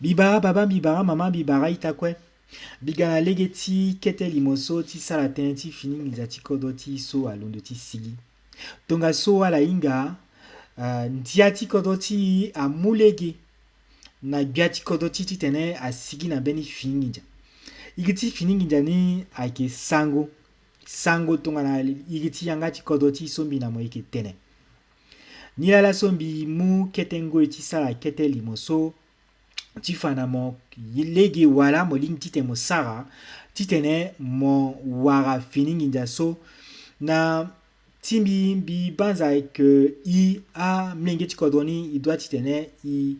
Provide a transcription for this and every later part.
Bibara baba bibara mama bibara itakwe. Bigana legeti kete limoso ti salaten ti finingiza ti kodo ti so alondo ti sigi. Tonga so ala inga ndia ti kodo ti amulege na bia ti kodo ti tene a sigi na beni finingiza. Igi ti finingiza ni ake sango. Sango tonga na igi ti yanga ti kodo ti sombi na mo ike tene. Nila la sombi mu kete ngo ti sala kete limoso ti fana mo lege wala mo ling tite mo sara titene mo wara finingiza so na timbi bi banza ke i a mlenge ti kodoni i doit titene i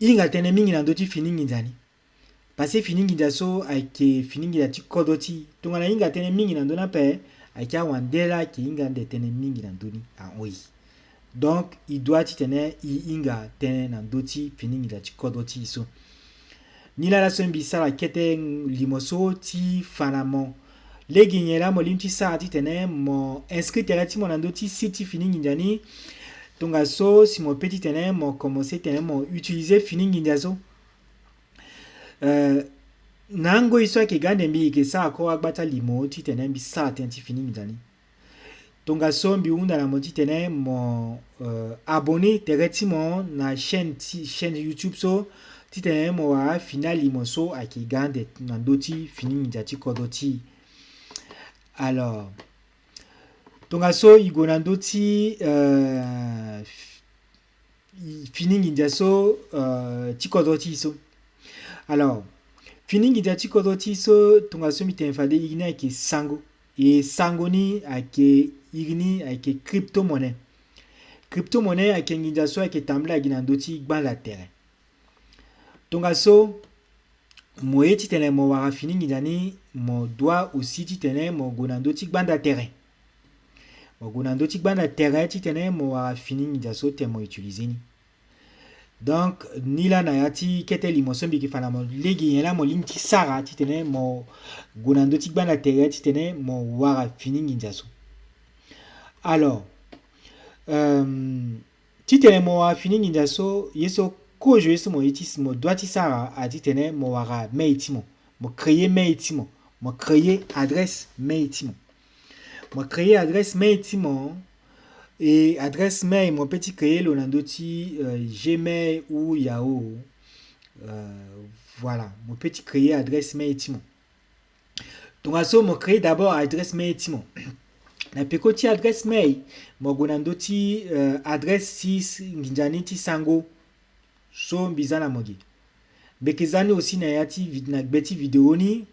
inga tene mingi na ndo ti finingiza ni parce finingiza so ayeke finingiza ti kodo ti tongana inga tene mingi na ndo na pe ayeke awandela ke inga nde tene mingi na ndoni ahoi. Donc il doit titene i inga tene na ndo ti finingiza ti kodo ti so nila la sombi sara kete limoso ti fana mo legi nyela mo lim ti sara titene mo inscrit tere ti mo na ndo ti site ti finingiza ni tonga so si mo peut titene mo commencer tene mo utiliser finingiza so na ngoi so ayeke ga ndembi yeke sara koro agbata limo titene mbi sara tënë ti finingiza ni tonga so mbi hunda na mo titene mo abonné tere ti mo na chaîne YouTube so titene mo wara fina limo so ayeke ga nde na ndö ti finingiza ti kodo ti. Alors tonga so e gue na ndö ti finingiza so ti kodo ti so. Alors finingiza ti kodo ti so tonga so mbi tene fade igi ni ayeke sango e sango ni ayeke igi ni ayeke crypto-monnaie. Crypto-monnaie ayeke nginza so ayeke tambula gi na ndö ti gbanda tere. Tonga so mo ye titene mo wara finingiza ni mo doit aussi titene mo gue na ndö ti gbanda tere. Mo gue na ndö ti gbanda tere titene mo wara finingiza so tene mo utiliser ni. Donc ni la na ya ti kete limoso mbi yeke fa na mo lege nyen la mo ling ti sara titene mo gue na ndö ti gbanda tere titene mo wara finingiza so. Alors titene mo wara finingiza so ye so kozo ye so mo ye ti mo doit ti sara atitene mo wara mail ti mo créer mail ti mo créer adresse mail ti mo créer adresse mail ti mo et adresse mail mo peut ti créer lo na ndö ti Gmail ou Yahoo. Voilà mo peut ti créer adresse mail ti mo tonga so mo créer d'abord adresse mail ti mo na peko ti adresse mail mo gue na ndö ti adresse ti nginza ni ti sango so mbi za na mo ge mbeke za ni aussi na ya ti na gbe ti video ni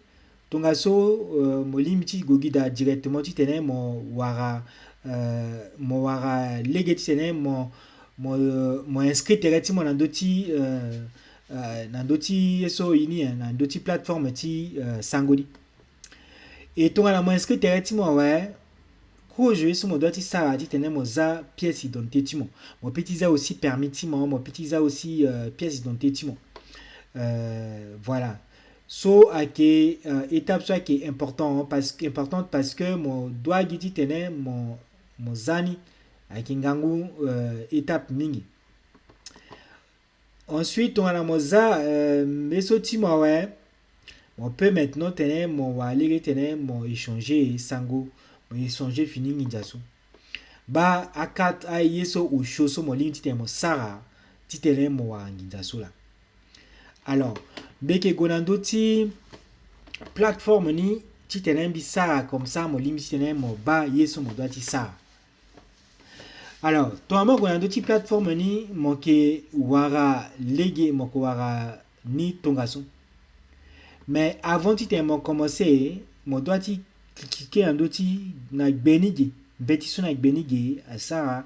tonga so mo limi ti gue gi da directement titene mo wara lege titene mo inscrit tere ti mo na ndö ti ye so ini na ndö ti plateforme ti sango ni e tongana mo inscrit tere ti mo awe kozo ye so mo doit ti sara titene mo za pièce d'identité ti mo peut ti za aussi permis ti mo peut ti za aussi pièce d'identité ti mo voilà so ayeke étape so ayeke importante parce que mo doit gi titene mo za ni ayeke ngangu étape mingi. Ensuite tongana mo za ye so ti mo awe mo peut maintenant tene mo wara lege tene mo échanger sango mo échanger finingiza so ba akata ye so osho so mo limi titene mo sara titene mo wara nginza so la. Alors mbeke gue na ndö ti plateforme ni titene mbi sara comme ça mo limi titene mo ba ye so mo doit ti sara. Alors tongana mo gue na ndö ti plateforme ni mo yeke wara lege mo yeke wara ni tonga so mais avant titene mo commencer mo doit ti cliquer na ndö ti na gbe ni ge mbe ti so na gbe ni ge asara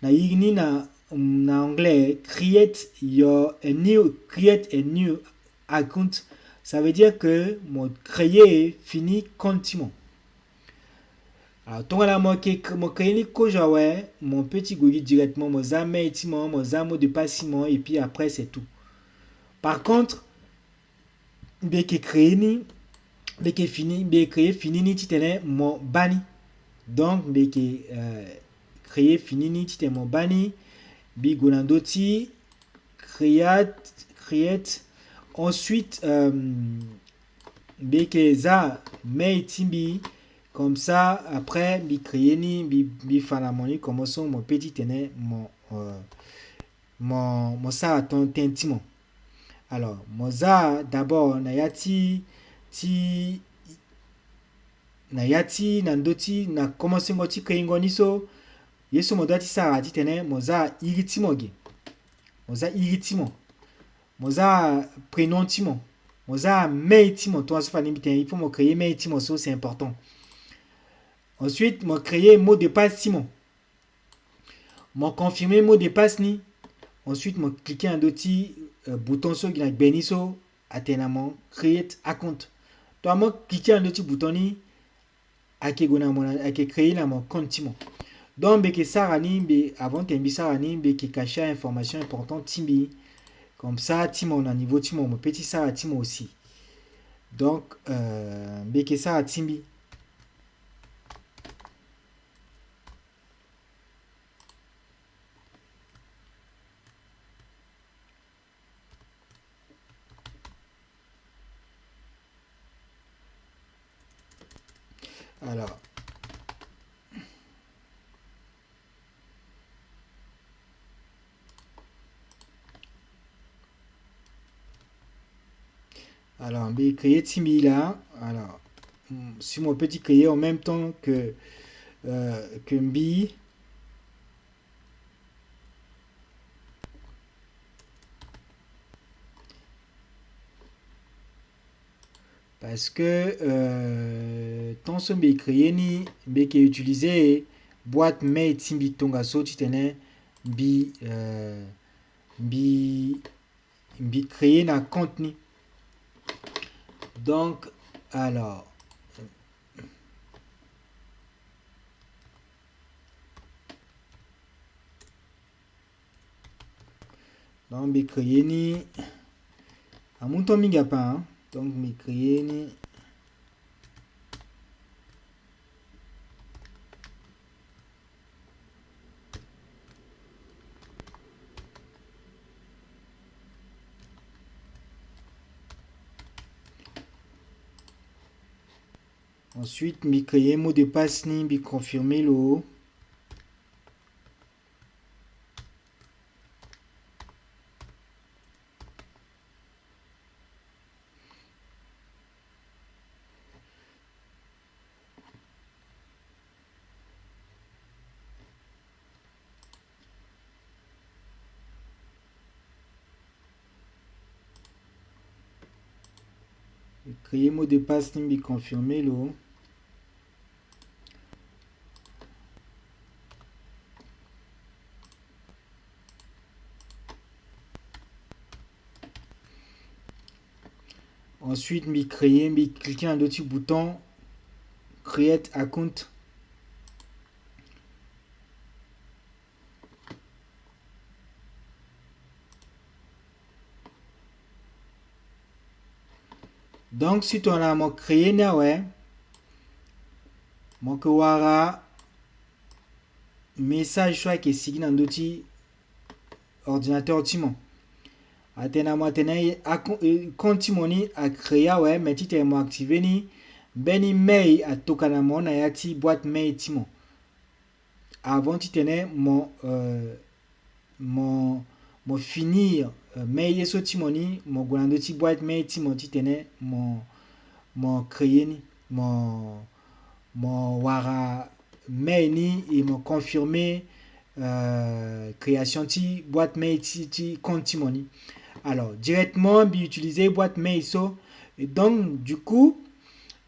na igi ni na anglais create a new account. Ça veut dire que mo créer fini compte ti mo. Alors tongana mo créer ni kozo awe mon petit gue gi directement mo za mail ti mo za mot de passe ti mo et puis après c'est tout. Par contre mbi yeke créer ni mbi yeke créer fini ni titene mo ba ni donc beke créer finini tite mon bani bi gonandoti create ensuite beke za mais timbi comme ça après bi créer ni bi fanamoni comme son mon petit tenet mon ça ton tentimo. Alors moza d'abord nayati nandoti na commencé ngoti kringoni so yeso modati sara titene moza iritimoge moza iritimo moza prénom timo moza meitimo toi ça fallait bien il faut me créer meitimo so c'est important. Ensuite me créer mot de passe timo me confirmer mot de passe ni. Ensuite me cliquer un doti bouton so gina beniso atenamon create account toi me cliquer un doti bouton ni ake gona mona ake créer na mon compte timo. Donc beke sarani be avant tembi sarani beke cacher information importante timbi comme ça timo na niveau timo mon petit sara timo aussi. Donc beke sara timbi. Alors, on va créer Timmy là. Alors, sur mon petit créer en même temps que Mbi. Parce que tant ce mbi créé ni mbi qui est utilisé boîte mail Timbi tonga so titene mbi créé na compte ni. Donc, alors, donc me créer ni à mon temps minga pas hein? Donc me créer ni ensuite me créer mot de passe ni me confirmer le créer mot de passe ni me confirmer le ensuite me créer me cliquer un petit bouton create account. Donc si tu as mon créé na ouais mon que wara message soit que signe dans d'outil ordinateur timo atena mo atena compte timoni a créé ouais mais tu t'es mo activé ni beni mail a tokana mo na yati boîte mail timo avant tu tenais mon finir mail yeso timoni mon golando ti boîte mail timo tu tenais mon créé ni mon wara mail ni et mon confirmer création ti boîte mail ti compte timoni. Alors directement bi utiliser boîte mail so et donc du coup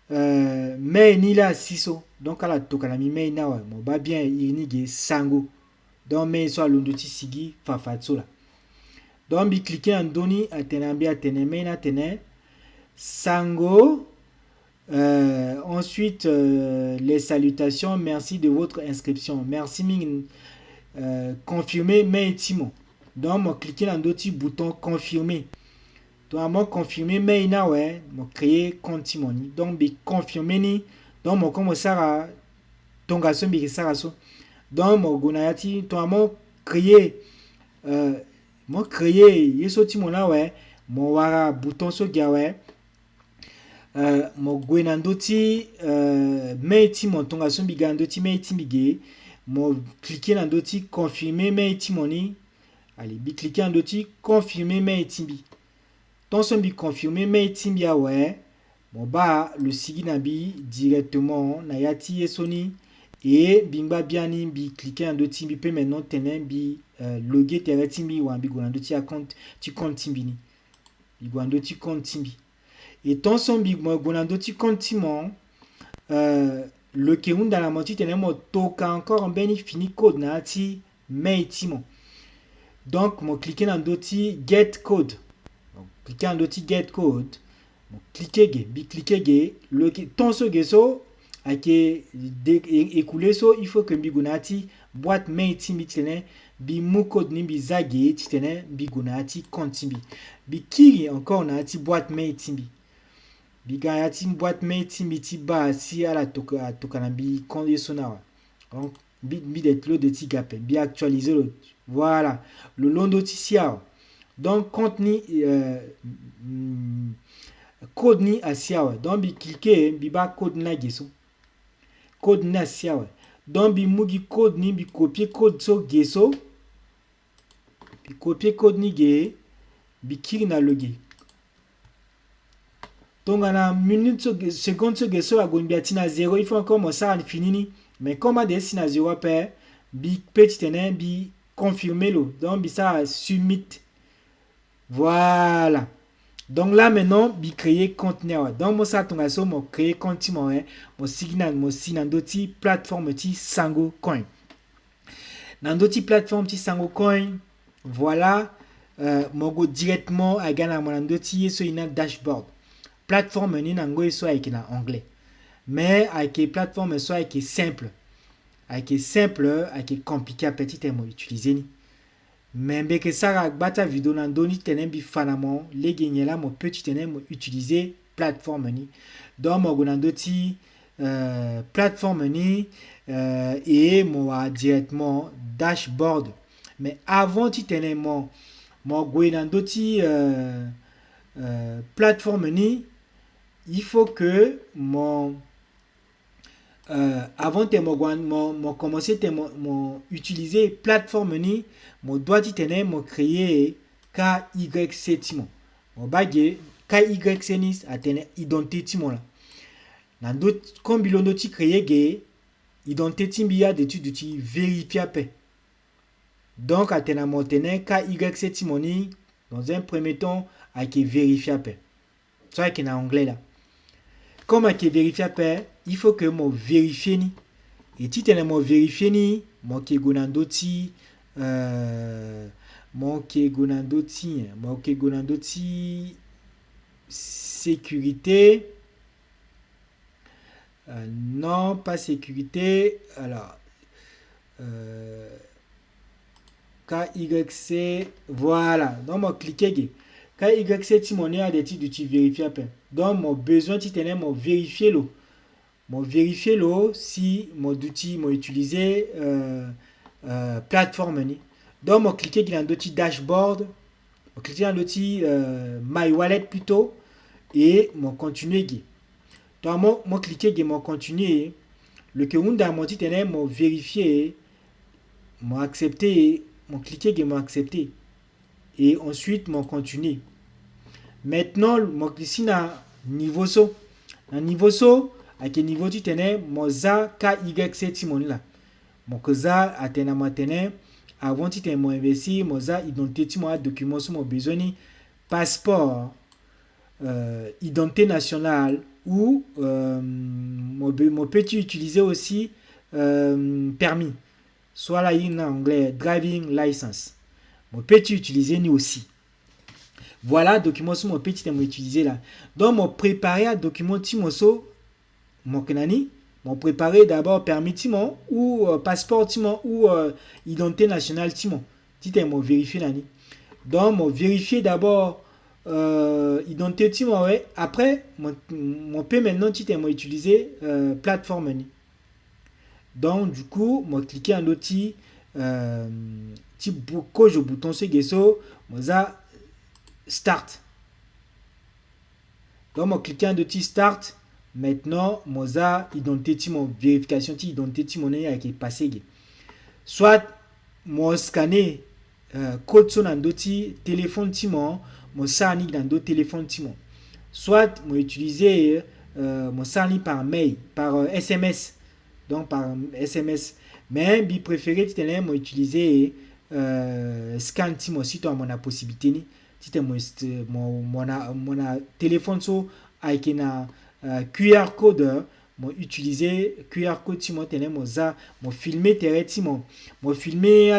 mail ni la siso donc à la tokana mi mail na ouais mon ba bien inige sango donc mail so alondo ti sigi fafatso là donc bi cliquer en doni atena bi atene mail na tene sango. Ensuite, les salutations, merci de votre inscription. Merci ming confirmer mail timo. Donc, moi cliquer dans d'autres boutons confirmer. Donc, moi confirmer mail na ouais, moi créer compte timoni. Donc, bi confirmer ni. Donc, moi commencer à tonga so bi sara so donc mo gonayati to mo créer mo créer yeso ti mo na ouais mo wara bouton so gia ouais mo gwe na ndo ti mail ti mo tonga so biga ndo ti mail ti bige mo cliquer na ndo ti confirmer mail ti mo ni allez bi cliquer na ndo ti confirmer mail ti bi ton so bi confirmer mail ti bi ouais mo ba le sigi na bi directement na yati yeso ni et bingba biani bi cliquer na ndo ti bi pe maintenant tenen bi loguer tere ti bi wa bi go na ndo ti account ti compte ti bi ni bi go na ndo ti compte ti bi et ton son big mo gonando ti continent le keun dans la moti tenemo toka encore en beni fini code na ti mail ti mo donc mo cliquer dans doti get code donc cliquer dans doti get code mo cliquer ge bi cliquer ge le ton so ge so ake écoulé so il faut que bi gonati boîte mail ti mi tene bi mu code ni bi zage ti tene bi gonati compte bi kiri encore na ti boîte mail ti bi biga ya ti boîte mail ti mi ti ba si ala toka na bi kon yeso na wa donc bi de lo de ti gape bi actualiser le voilà le londo ti sia donc compte ni code ni asia wa donc bi cliquer bi ba code na geso code na sia wa donc bi mugi code ni bi copier code so geso bi copier code ni ge bi kiri na loge donc en minute seconde so agon biati na 0 il faut encore mo ça finini mais comme a des na 0 per bi petit tenen bi confirmer lo donc bi ça submit voilà donc là maintenant bi créer conteneur donc mo ça tonga so mo créer compte mo mo signal mo sinando ti plateforme ti Sango Coin nando ti plateforme ti Sango Coin voilà mo go directement à gana mo nando ti yeso ina dashboard plateforme ni nango eso ayeke na anglais mais ayeke plateforme so ayeke simple ayeke compliqué apeti tene mo utiliser ni mais mbeke sara gbata video na ndöni tene mbi fa na mo lege nyen la mo peut ti tene mo utiliser plateforme ni donc mo gue na ndö ti plateforme ni et mo wara directement dashboard mais avant ti tene mo gue na ndö ti plateforme ni il faut que avant de commencer mon utiliser plateforme ni mon doit tene mon créer KYC timo mon bagé KYC ni atene identité timo là na d'autres comme bilondo ti créer ge identité timbia d'étude ti vérifier pe donc atena mon tene KYC timo ni dans un premier temps avec vérifier pe ça avec en anglais là comme avec vérifier pe il faut que mo vérifier ni et ti tene mo vérifier ni mo ke gonando ti sécurité non pas sécurité alors KYC voilà donc mo cliquer KYC ti mon a des titres tu vérifier après donc mon besoin ti tene mo vérifier lo si mon outil mo utiliser plateforme ni donc mo cliquer dans l'outil dashboard mo cliquer dans l'outil my wallet plutôt et mon continuer donc mo cliquer mon continuer le que on dans mon ti tene mo vérifier mo accepter mon cliquer mon accepter et ensuite mon continuer maintenant mon cliquer na niveau so avec niveau tu tenais mon za KYC ti mon là mon za atena matene avant tu tenais mon investi mon za identité ti mon document sur mon besoin ni passeport identité nationale ou mon petit utiliser aussi permis soit là en anglais driving license mon petit utiliser ni aussi voilà document sur mon petit mo utiliser là donc mon préparer à document ti mo so mon kenani mon préparer d'abord permis ti mo ou passeport ti mo ou identité nationale ti mo ti te mo vérifier nani donc mon vérifier d'abord identité ti mo ouais après mon peut maintenant ti te mo utiliser plateforme ni Donc du coup moi cliquer en outil coche au bouton ce gesso moza start. Donc moi cliquer en outil start. Maintenant moza identité mon vérification ti identité mon qui est passé. Soit moi scanner code son dans d'autres téléphone timon mon sani dans d'autres téléphones timon. Soit moi utiliser mon sani par mail par SMS. Donc par SMS. Mais bi préféré tu t'es moi utiliser scan timon si tu as mon possibilité ni si tu mon téléphone so avec un QR code moi utiliser QR code timon t'es moi ça moi filmer terre timon moi filmer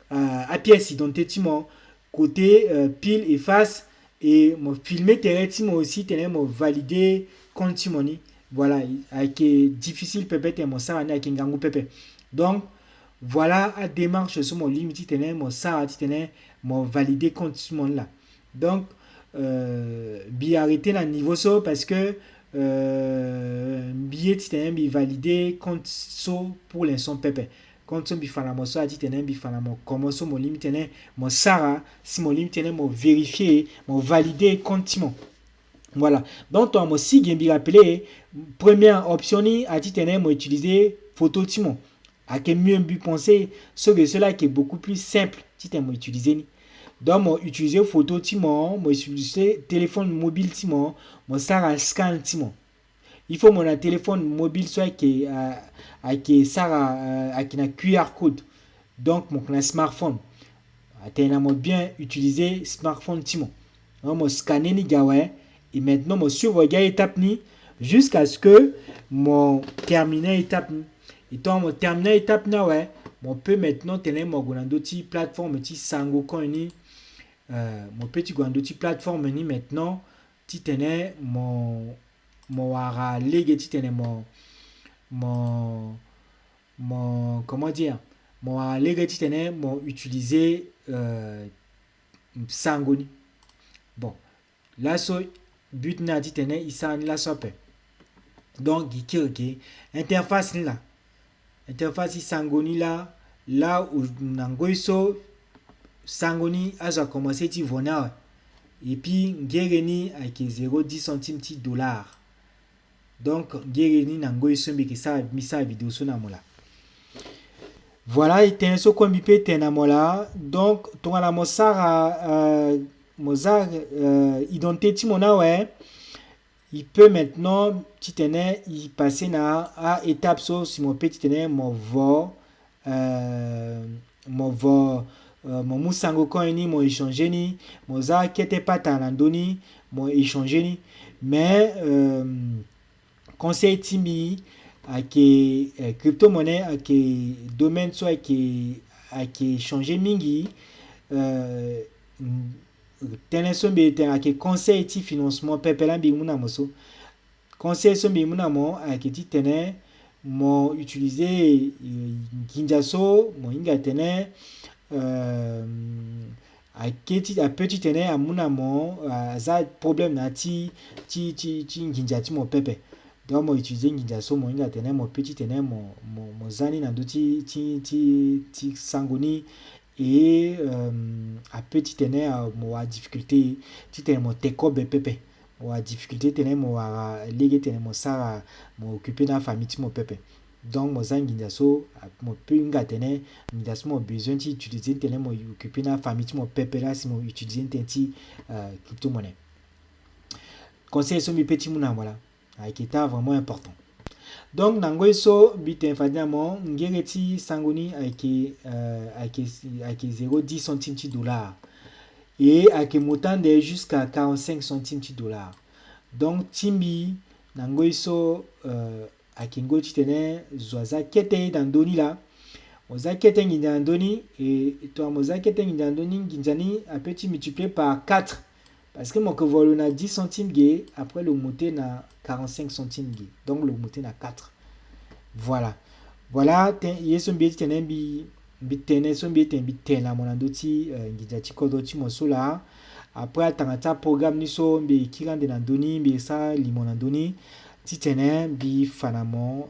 à pièce identité timon côté pile et face et moi filmer terre timon aussi t'es moi valider compte timon ni voilà avec difficile pépé mon ça avec un gango pépé donc voilà à démarche sur mon limite t'es mon ça t'es mon valider compte timon là donc bi arrêter le niveau so parce que billet t'es bi valider compte so pour l'instant pépé compte so bi fala mo so a t'es bi fala mo comment so mon limite t'es mon ça si mon limite t'es mon vérifier mon valider compte timon. Voilà. Donc, toi, moi, si je me rappelle, première option, à titre moi utiliser photo timon. À quel mieux but penser, ce que cela qui est beaucoup plus simple, si tu moi utiliser. Donc, moi utiliser photo timon, moi utiliser téléphone mobile timon, moi ça scan timon. Il faut mon téléphone mobile soit qui avec ça avec un QR code. Donc, mon smartphone. Atteindre moi bien utiliser smartphone timon. Donc, moi scanner ni gawa. Et maintenant, je surveille l'étape jusqu'à ce que mon terminé l'étape. Et quand mon terminé l'étape, ouais, on peut maintenant tenir mon gondoti plateforme petit sango coin mon petit gondoti plateforme ni maintenant tu tenais mon wara légué tu tenais mon comment dire mon wara légué tu tenais mon utiliser sango ni bon là so but na dit tene isa ni la sope donc gikirke interface ni la interface sangoni là où nangoiso sangoni a commencé ti vona et puis ngereni avec 0,10 centimes ti dollar donc ngereni nangoiso mbeki ça misa vidéo so na mola voilà et ten so kombi pe ten na mola donc ton la mosara Mozart identité timona ouais il peut maintenant titener il passer à étape so si mon petit titener mon musango ko ni mon échanger ni Mozart qui était pas talandoni mon échanger ni mais conseil timi avec crypto monnaie avec domaine soit avec échanger mingi tene sombe te conseil ti financement pepela bi muna moso conseil sombe muna mo akiti tene mo utiliser ginjaso mo inga tene akiti a petit tene amuna mo za problème na ti ginjati mo pepe donc mo utiliser ginjaso mo inga tene mo petit tene mo zani na do ti sangoni et à petit tene mo a difficulté ti tene mo teko be pepe mo a difficulté tene mo a légué tene mo sara mo occuper na famille ti mo pepe donc mo zangi ndaso mo pe nga tene ndaso mo besoin ti utiliser tene mo occuper na famille ti mo pepe là si mo utiliser ti crypto monnaie conseil so mi petit muna voilà avec état vraiment important. Donc nango so bit infadamo ngereti sangoni avec 0,10 centimes de dollars et avec montant de jusqu'à 45 centimes de dollars. Donc timbi nango so avec ngo titene zoza kete dans doni là oza kete ngi dans doni et toi moza kete ngi dans doni nginjani a petit multiplié par 4 parce que mon que vole na 10 centimes gay après le monter na 45 centimes gay donc le monter na 4. Voilà yeso mbi tene bi tene so mbi tene bi tena monando ti ngija ti kodo ti moso là après tangata programme ni so mbi kirande na doni mbi sa limonandoni si tenais bi fanamo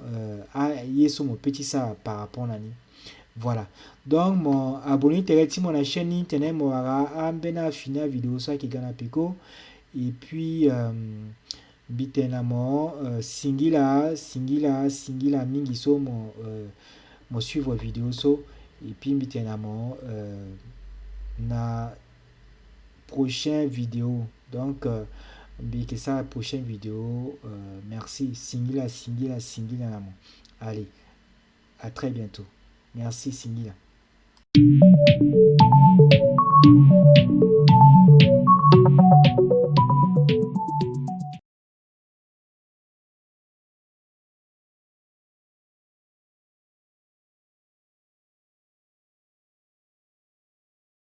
yeso mon petit ça par rapport à voilà. Donc, mon abonné direct mon chaîne, tenez mon ambena fina vidéo ça qui gana pico. Et puis, bitenamo, singila, mingi so mon suivre vidéo so. Et puis, bitenamo, na prochaine vidéo. Donc, que ça, prochaine vidéo. Merci. Singila. Allez, à très bientôt. Merci, Singila.